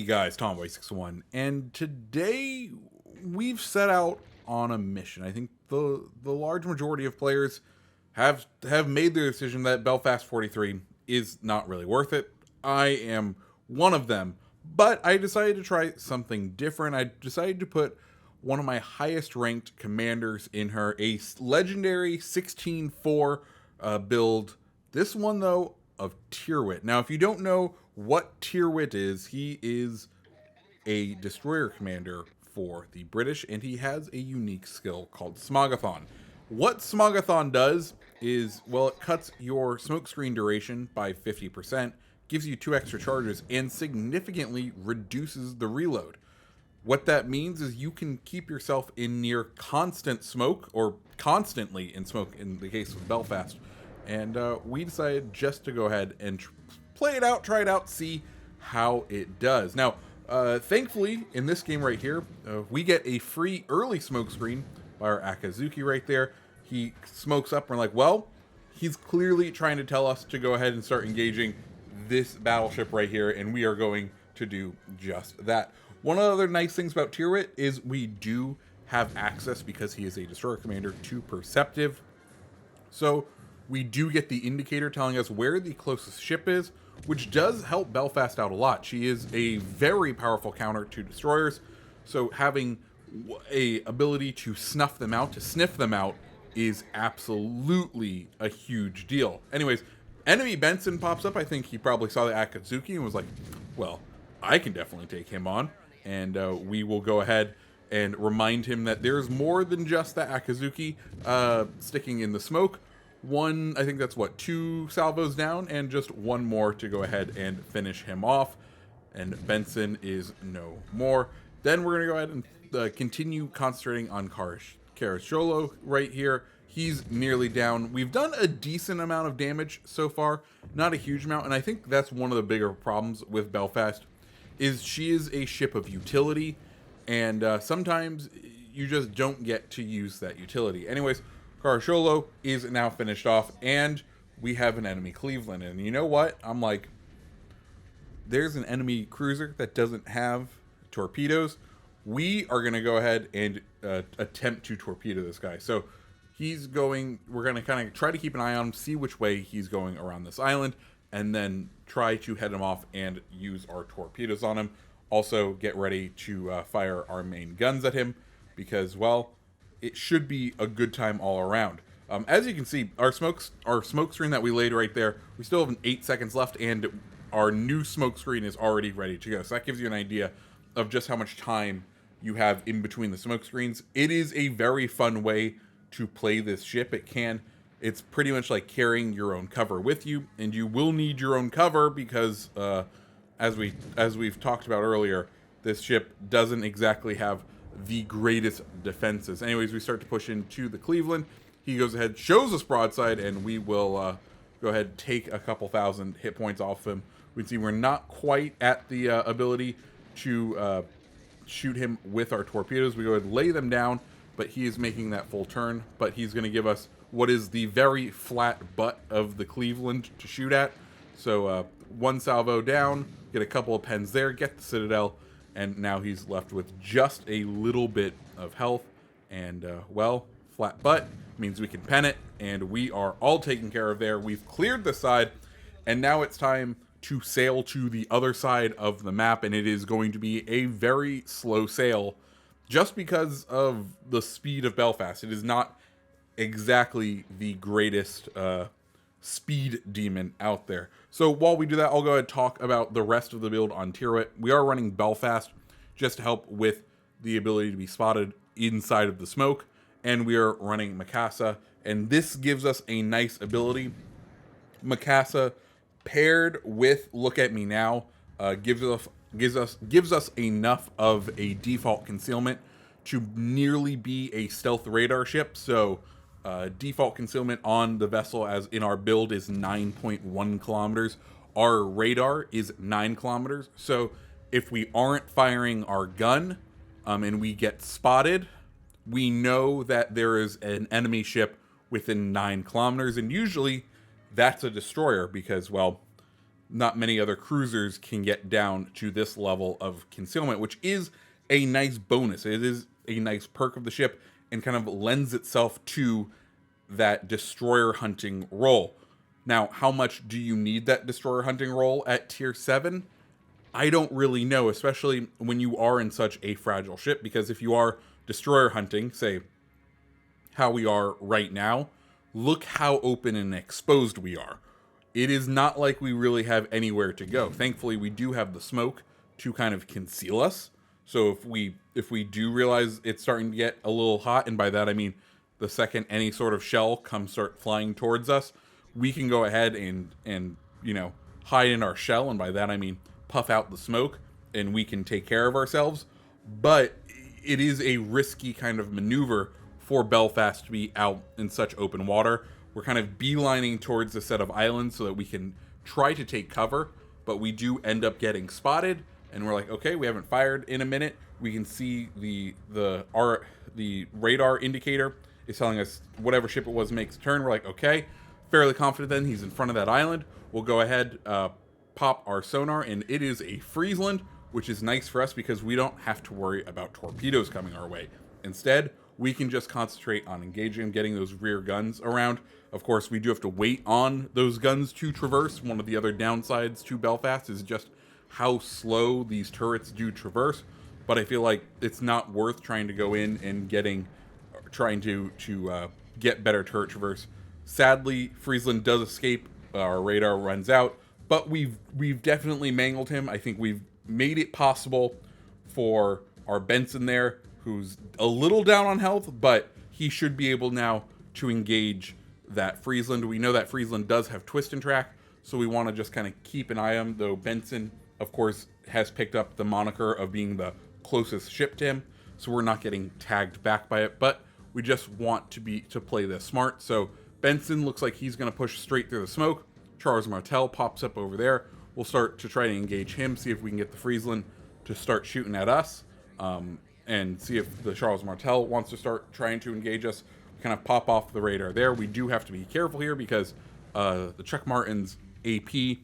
guys, Tomboy61, and today we've set out on a mission. I think the large majority of players have made the decision that Belfast 43 is not really worth it. I am one of them, but I decided to try something different. I decided to put one of my highest ranked commanders in her, a legendary 16-4 build. This one, though, of Tyrwit. Now, if you don't know what Tyrwit is, he is a destroyer commander for the British, and he has a unique skill called Smogathon. What Smogathon does is, well, it cuts your smokescreen duration by 50%, gives you 2 extra charges, and significantly reduces the reload. What that means is you can keep yourself in near constant smoke, or constantly in smoke in the case of Belfast. And we decided just to go ahead and play it out, try it out, see how it does. Now, thankfully, in this game right here, we get a free early smoke screen by our Akazuki right there. He smokes up, and we're like, well, he's clearly trying to tell us to go ahead and start engaging this battleship right here, and we are going to do just that. One of the other nice things about Tyrwit is we do have access, because he is a destroyer commander, to Perceptive. So we do get the indicator telling us where the closest ship is, which does help Belfast out a lot. She is a very powerful counter to destroyers, so having a ability to sniff them out, is absolutely a huge deal. Anyways, enemy Benson pops up. I think he probably saw the Akatsuki and was like, well, I can definitely take him on. And we will go ahead and remind him that there's more than just the Akazuki sticking in the smoke. I think that's what, 2 salvos down, and just one more to go ahead and finish him off. And Benson is no more. Then we're going to go ahead and continue concentrating on Carasholo right here. He's nearly down. We've done a decent amount of damage so far, not a huge amount, and I think that's one of the bigger problems with Belfast, is she is a ship of utility, and sometimes you just don't get to use that utility. Anyways, Carasholo is now finished off, and we have an enemy Cleveland. And you know what? I'm like, there's an enemy cruiser that doesn't have torpedoes. We are going to go ahead and attempt to torpedo this guy. So we're going to kind of try to keep an eye on him, see which way he's going around this island, and then try to head him off and use our torpedoes on him. Also, get ready to fire our main guns at him, because, well, it should be a good time all around. As you can see, our smoke screen that we laid right there, we still have 8 seconds left, and our new smoke screen is already ready to go. So that gives you an idea of just how much time you have in between the smoke screens. It is a very fun way to play this ship. It's pretty much like carrying your own cover with you, and you will need your own cover because, as we've talked about earlier, this ship doesn't exactly have the greatest defenses. Anyways, we start to push into the Cleveland. He goes ahead, shows us broadside, and we will go ahead and take a couple thousand hit points off him. We can see we're not quite at the ability to shoot him with our torpedoes. We go ahead and lay them down, but he is making that full turn. But he's going to give us what is the very flat butt of the Cleveland to shoot at. So 1 salvo down, get a couple of pens there, get the Citadel, and now he's left with just a little bit of health. And, well, flat butt means we can pen it, and we are all taken care of there. We've cleared the side, and now it's time to sail to the other side of the map, and it is going to be a very slow sail just because of the speed of Belfast. It is not exactly the greatest speed demon out there. So while we do that, I'll go ahead and talk about the rest of the build on Tyrwit. We are running Belfast just to help with the ability to be spotted inside of the smoke, and we are running Mikasa, and this gives us a nice ability. Mikasa paired with Look at Me Now gives us enough of a default concealment to nearly be a stealth radar ship. So default concealment on the vessel, as in our build, is 9.1 kilometers. Our radar is 9 kilometers. So if we aren't firing our gun and we get spotted, we know that there is an enemy ship within 9 kilometers. And usually that's a destroyer because, well, not many other cruisers can get down to this level of concealment, which is a nice bonus. It is a nice perk of the ship and kind of lends itself to that destroyer hunting role. Now, how much do you need that destroyer hunting role at tier 7? I don't really know, especially when you are in such a fragile ship, because if you are destroyer hunting, say how we are right now, look how open and exposed we are. It is not like we really have anywhere to go. Thankfully, we do have the smoke to kind of conceal us. So if we do realize it's starting to get a little hot, and by that I mean the second any sort of shell start flying towards us, we can go ahead and hide in our shell, and by that I mean puff out the smoke, and we can take care of ourselves. But it is a risky kind of maneuver for Belfast to be out in such open water. We're kind of beelining towards a set of islands so that we can try to take cover, but we do end up getting spotted, and we're like, okay, we haven't fired in a minute. We can see the radar indicator is telling us whatever ship it was makes a turn. We're like, okay, fairly confident then he's in front of that island. We'll go ahead, pop our sonar, and it is a Friesland, which is nice for us because we don't have to worry about torpedoes coming our way. Instead, we can just concentrate on engaging and getting those rear guns around. Of course, we do have to wait on those guns to traverse. One of the other downsides to Belfast is just how slow these turrets do traverse. But I feel like it's not worth trying to go in and trying to get better turret traverse. Sadly, Friesland does escape. Our radar runs out, but we've definitely mangled him. I think we've made it possible for our Benson there, who's a little down on health, but he should be able now to engage that Friesland. We know that Friesland does have twist and track, so we want to just kind of keep an eye on him, though Benson, of course, has picked up the moniker of being the closest ship to him, so we're not getting tagged back by it, but we just want to play this smart. So Benson looks like he's going to push straight through the smoke. Charles Martel pops up over there. We'll start to try to engage him, see if we can get the Friesland to start shooting at us, and see if the Charles Martel wants to start trying to engage us. We kind of pop off the radar there. We do have to be careful here because the Chuck Martin's AP,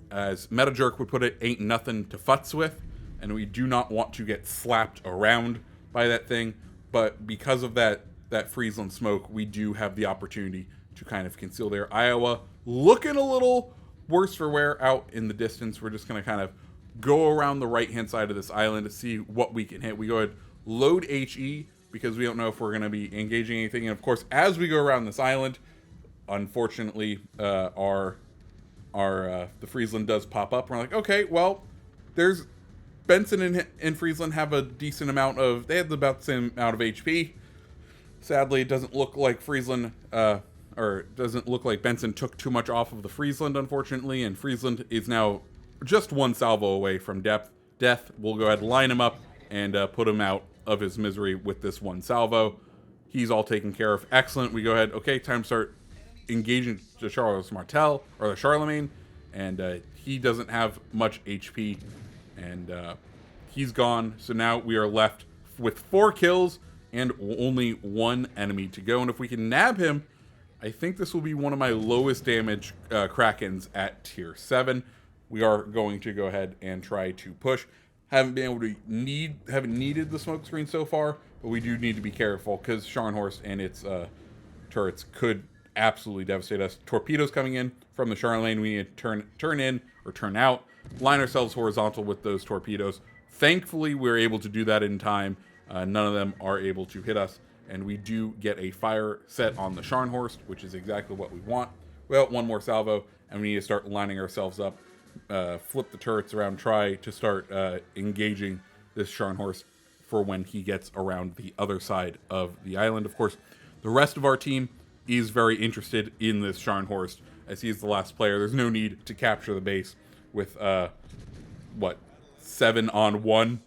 as Meta Jerk would put it, ain't nothing to futz with, and we do not want to get slapped around by that thing. But because of that Friesland smoke, we do have the opportunity to kind of conceal there. Iowa looking a little worse for wear out in the distance. We're just going to kind of go around the right-hand side of this island to see what we can hit. We go ahead, load HE, because we don't know if we're going to be engaging anything. And of course, as we go around this island, unfortunately, the Friesland does pop up. We're like, okay, well, there's Benson and Friesland have a decent amount of, they have about the same amount of HP. Sadly, it doesn't look like Friesland, or it doesn't look like Benson took too much off of the Friesland, unfortunately, and Friesland is now just one salvo away from death. We'll go ahead and line him up and put him out of his misery with this one salvo. He's all taken care of. Excellent. We go ahead. Okay, time to start engaging the Charles Martel, or the Charlemagne, and he doesn't have much HP, and he's gone. So now we are left with 4 kills and only 1 enemy to go. And if we can nab him, I think this will be one of my lowest damage Krakens at tier 7. We are going to go ahead and try to push. Haven't needed the smoke screen so far, but we do need to be careful because Scharnhorst and its turrets could absolutely devastate us. Torpedoes coming in from the Charlemagne. We need to turn in or turn out, line ourselves horizontal with those torpedoes. Thankfully, we're able to do that in time. None of them are able to hit us, and we do get a fire set on the Scharnhorst, which is exactly what we want. Well, one more salvo, and we need to start lining ourselves up. Flip the turrets around, try to start engaging this Scharnhorst for when he gets around the other side of the island. Of course, the rest of our team is very interested in this Scharnhorst, as he's the last player. There's no need to capture the base with, 7-on-1.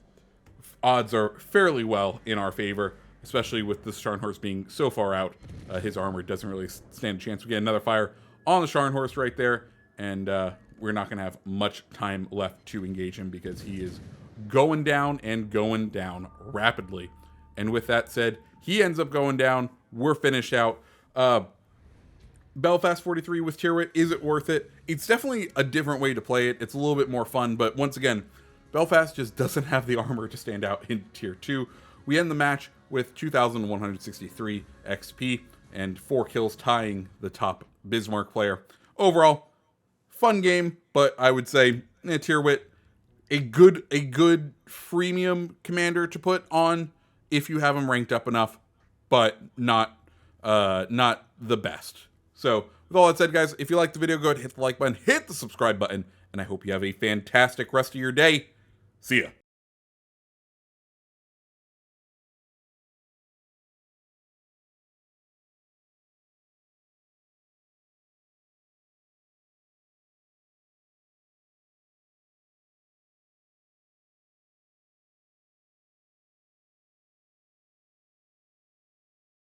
Odds are fairly well in our favor, especially with this Scharnhorst being so far out. His armor doesn't really stand a chance. We get another fire on the Scharnhorst right there, and we're not going to have much time left to engage him because he is going down and going down rapidly. And with that said, he ends up going down. We're finished out. The Belfast 43 with tier wit, is it worth it? It's definitely a different way to play it. It's a little bit more fun, but once again, Belfast just doesn't have the armor to stand out in tier 2. We end the match with 2,163 XP and 4 kills, tying the top Bismarck player. Overall, fun game, but I would say tier wit, a good freemium commander to put on if you have him ranked up enough, but not the best. So with all that said, guys, if you liked the video, go ahead and hit the like button, hit the subscribe button, and I hope you have a fantastic rest of your day. See ya.